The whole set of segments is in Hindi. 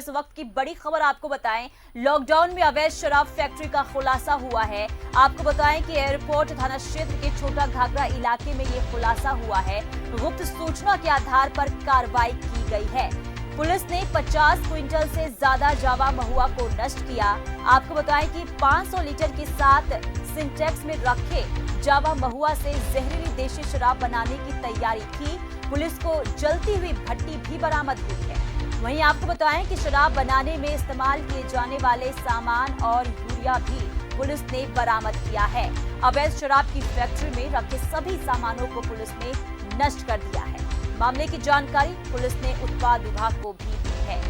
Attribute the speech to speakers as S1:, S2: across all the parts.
S1: इस वक्त की बड़ी खबर आपको बताएं, लॉकडाउन में अवैध शराब फैक्ट्री का खुलासा हुआ है। आपको बताएं कि एयरपोर्ट थाना क्षेत्र के छोटा घाघरा इलाके में ये खुलासा हुआ है। गुप्त सूचना के आधार पर कार्रवाई की गई है। पुलिस ने 50 क्विंटल से ज्यादा जावा महुआ को नष्ट किया। आपको बताएं कि 500 लीटर के साथ सिंटेक्स में रखे जावा महुआ से जहरीली देशी शराब बनाने की तैयारी थी। पुलिस को जलती हुई भट्टी भी बरामद हुई है। वहीं आपको बताएं कि शराब बनाने में इस्तेमाल किए जाने वाले सामान और यूरिया भी पुलिस ने बरामद किया है। अवैध शराब की फैक्ट्री में रखे सभी सामानों को पुलिस ने नष्ट कर दिया है। मामले की जानकारी पुलिस ने उत्पाद विभाग को भी दी है।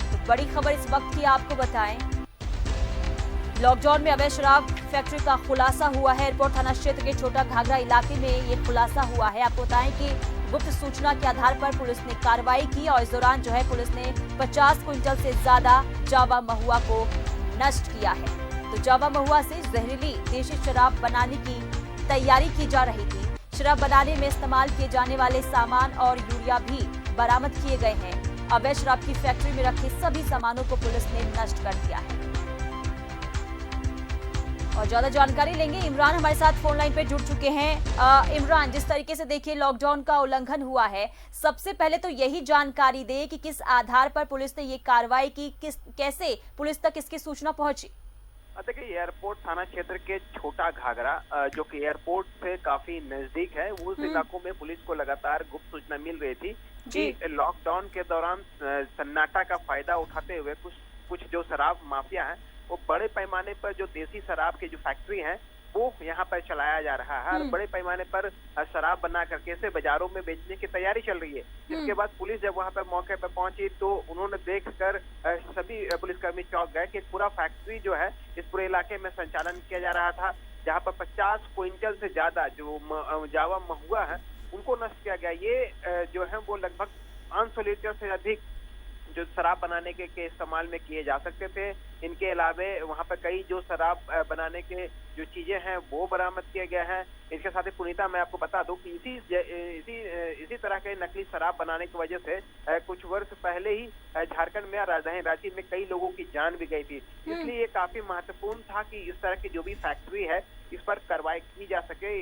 S1: तो बड़ी खबर इस वक्त की आपको बताएं, लॉकडाउन में अवैध शराब फैक्ट्री का खुलासा हुआ है। एयरपोर्ट थाना क्षेत्र के छोटा घाघरा इलाके में ये खुलासा हुआ है। आपको बताएं कि गुप्त सूचना के आधार पर पुलिस ने कार्रवाई की और इस दौरान जो है पुलिस ने 50 क्विंटल से ज्यादा जावा महुआ को नष्ट किया है। तो जावा महुआ से जहरीली देशी शराब बनाने की तैयारी की जा रही थी। शराब बनाने में इस्तेमाल किए जाने वाले सामान और यूरिया भी बरामद किए गए हैं। अवैध शराब की फैक्ट्री में रखे सभी सामानों को पुलिस ने नष्ट कर दिया है। और ज्यादा जानकारी लेंगे, इमरान हमारे साथ फोन लाइन पे जुड़ चुके हैं। इमरान, जिस तरीके से देखिए लॉकडाउन का उल्लंघन हुआ है, सबसे पहले तो यही जानकारी दे कि किस आधार पर पुलिस ने ये कार्रवाई की, कैसे पुलिस तक इसकी सूचना पहुंची?
S2: देखिए, एयरपोर्ट थाना क्षेत्र के छोटा घाघरा जो कि एयरपोर्ट से काफी नजदीक है, उस इलाकों में पुलिस को लगातार गुप्त सूचना मिल रही थी कि लॉकडाउन के दौरान सन्नाटा का फायदा उठाते हुए कुछ जो शराब माफिया है वो बड़े पैमाने पर जो देसी शराब की जो फैक्ट्री है वो यहाँ पर चलाया जा रहा है और बड़े पैमाने पर शराब बना करके इसे बाजारों में बेचने की तैयारी चल रही है। इसके बाद पुलिस जब वहाँ पर मौके पर पहुंची तो उन्होंने देखकर सभी पुलिसकर्मी चौंक गए कि पूरा फैक्ट्री जो है इस पूरे इलाके में संचालन किया जा रहा था, जहाँ पर 50 क्विंटल से ज्यादा जो जावा महुआ है उनको नष्ट किया गया। ये जो है वो लगभग 500 लीटर से अधिक जो शराब बनाने के इस्तेमाल में किए जा सकते थे। इनके अलावे वहाँ पर कई जो शराब बनाने के जो चीजें हैं वो बरामद किए गए हैं। इसके साथ ही पुनीता, मैं आपको बता दूं कि इसी तरह के नकली शराब बनाने की वजह से कुछ वर्ष पहले ही झारखंड में और राजधानी रांची में कई लोगों की जान भी गई थी। इसलिए ये काफी महत्वपूर्ण था कि इस तरह की जो भी फैक्ट्री है इस पर कार्रवाई की जा सके,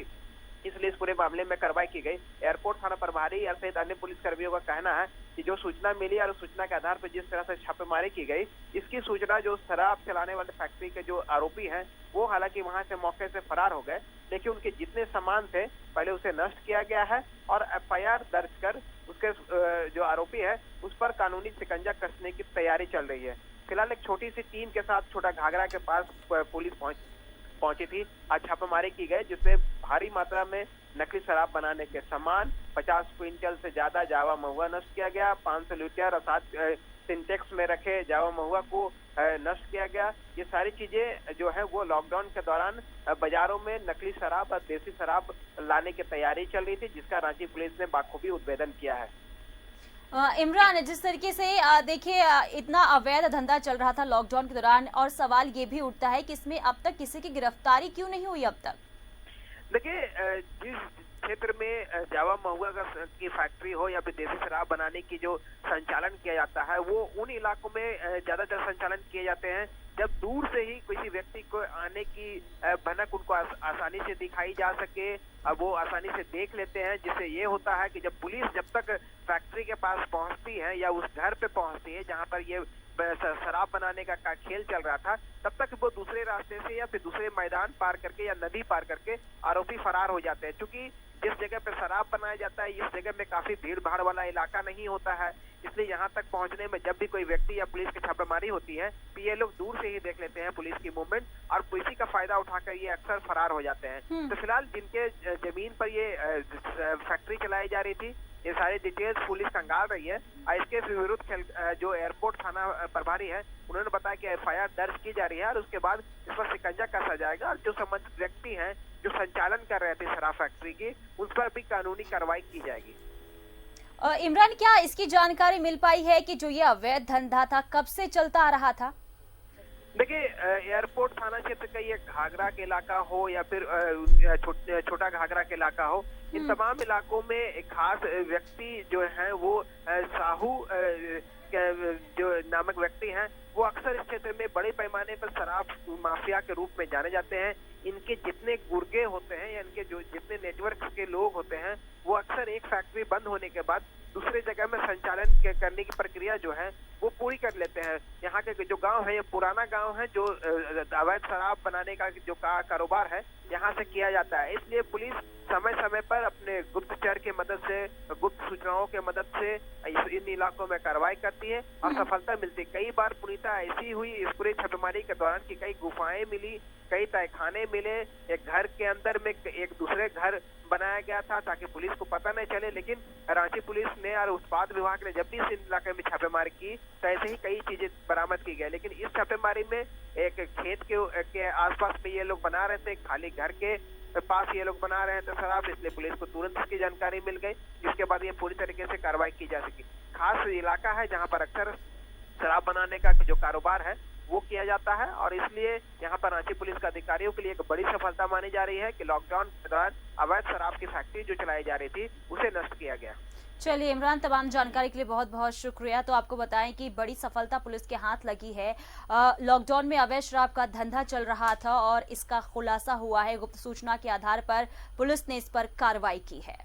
S2: इसलिए इस पूरे मामले में कार्रवाई की गई। एयरपोर्ट थाना प्रभारी और सहित अन्य पुलिस कर्मियों का कहना है कि जो सूचना मिली और उस सूचना के आधार पर जिस तरह से छापेमारी की गई, इसकी सूचना जो शराब चलाने वाले फैक्ट्री के जो आरोपी हैं वो हालांकि वहां से मौके से फरार हो गए, लेकिन उनके जितने सामान थे पहले उसे नष्ट किया गया है और FIR दर्ज कर उसके जो आरोपी है उस पर कानूनी शिकंजा कसने की तैयारी चल रही है। फिलहाल एक छोटी सी टीम के साथ छोटा घाघरा के पास पुलिस पहुंची थी। आज छापेमारी की गई जिसमें भारी मात्रा में नकली शराब बनाने के सामान 50 क्विंटल से ज्यादा जावा महुआ नष्ट किया गया। 500 लीटर और 7 सिंटेक्स में रखे जावा महुआ को नष्ट किया गया। ये सारी चीजें जो है वो लॉकडाउन के दौरान बाजारों में नकली शराब और देसी शराब लाने की तैयारी चल रही थी, जिसका रांची पुलिस ने बाखूबी उद्भेदन किया है।
S1: इमरान, जिस तरीके से देखिए इतना अवैध धंधा चल रहा था लॉकडाउन के दौरान, और सवाल ये भी उठता है कि इसमें अब तक किसी की गिरफ्तारी क्यों नहीं हुई अब तक? देखिए,
S2: जिस क्षेत्र में जावा महुआ की फैक्ट्री हो या फिर देसी शराब बनाने की जो संचालन किया जाता है वो उन इलाकों में ज्यादातर संचालन किए जाते हैं जब दूर से ही किसी व्यक्ति को आने की भनक उनको आसानी से दिखाई जा सके, वो आसानी से देख लेते हैं, जिससे ये होता है कि जब पुलिस जब तक फैक्ट्री के पास पहुंचती है या उस घर पे पहुंचती है जहां पर ये शराब बनाने का खेल चल रहा था, तब तक वो दूसरे रास्ते से या फिर दूसरे मैदान पार करके या नदी पार करके आरोपी फरार हो जाते हैं। क्योंकि जिस जगह पे शराब बनाया जाता है इस जगह में काफी भीड़ भाड़ वाला इलाका नहीं होता है, इसलिए यहाँ तक पहुँचने में जब भी कोई व्यक्ति या पुलिस की छापेमारी होती है तो ये लोग दूर से ही देख लेते हैं पुलिस की मूवमेंट और इसी का फायदा उठाकर ये अक्सर फरार हो जाते हैं। तो फिलहाल जिनके जमीन पर ये फैक्ट्री चलाई जा रही थी, ये सारी डिटेल्स पुलिस कंगाल रही है और इसके विरुद्ध जो एयरपोर्ट थाना प्रभारी है उन्होंने बताया कि FIR दर्ज की जा रही है और उसके बाद इस पर शिकंजा कसा जाएगा और जो संबंधित व्यक्ति हैं जो संचालन कर रहे थे शराब फैक्ट्री की उस पर भी कानूनी कार्रवाई की जाएगी।
S1: इमरान, क्या इसकी जानकारी मिल पाई है कि जो ये अवैध धंधा था कब से चलता आ रहा था?
S2: देखिए, एयरपोर्ट थाना क्षेत्र का ये घाघरा के इलाका हो या फिर छोटा घाघरा के इलाका हो, इन तमाम इलाकों में एक खास व्यक्ति जो है वो साहू जो नामक व्यक्ति हैं वो अक्सर इस क्षेत्र में बड़े पैमाने पर शराब माफिया के रूप में जाने जाते हैं। इनके जितने गुर्गे होते हैं या इनके जो जितने नेटवर्क के लोग होते हैं वो अक्सर एक फैक्ट्री बंद होने के बाद दूसरे जगह में संचालन करने की प्रक्रिया जो है वो पूरी कर लेते हैं। यहाँ के जो गांव है ये पुराना गांव है जो अवैध शराब बनाने का जो कारोबार है यहाँ से किया जाता है। इसलिए पुलिस समय समय पर अपने गुप्तचर की मदद से, गुप्त सूचनाओं के मदद से इन इलाकों में कार्रवाई करती है और सफलता मिलती है। कई बार पुनीता ऐसी हुई इस पूरी छापेमारी के दौरान कि कई गुफाएं मिली, कई तहखाने मिले, एक घर के अंदर में एक दूसरे घर बनाया गया था ताकि पुलिस को पता नहीं चले। लेकिन रांची पुलिस ने और उत्पाद विभाग ने जब भी इस इलाके में छापेमारी की तो ऐसे ही कई चीजें बरामद की गई। लेकिन इस छापेमारी में एक खेत के आसपास में ये लोग बना रहे थे, खाली घर के पास ये लोग बना रहे थे शराब, इसलिए पुलिस को तुरंत इसकी जानकारी मिल गई, जिसके बाद ये पूरी तरीके से कार्रवाई की जा सकी। खास इलाका है जहाँ पर अक्सर शराब बनाने का जो कारोबार है वो किया जाता है और इसलिए यहाँ पर रांची पुलिस के अधिकारियों के लिए एक बड़ी सफलता मानी जा रही है कि लॉकडाउन के दौरान अवैध शराब की फैक्ट्री जो चलाई जा रही थी उसे नष्ट किया गया।
S1: चलिए इमरान, तमाम जानकारी के लिए बहुत बहुत शुक्रिया। तो आपको बताएं कि बड़ी सफलता पुलिस के हाथ लगी है। लॉकडाउन में अवैध शराब का धंधा चल रहा था और इसका खुलासा हुआ है। गुप्त सूचना के आधार पर पुलिस ने इस पर कार्रवाई की है।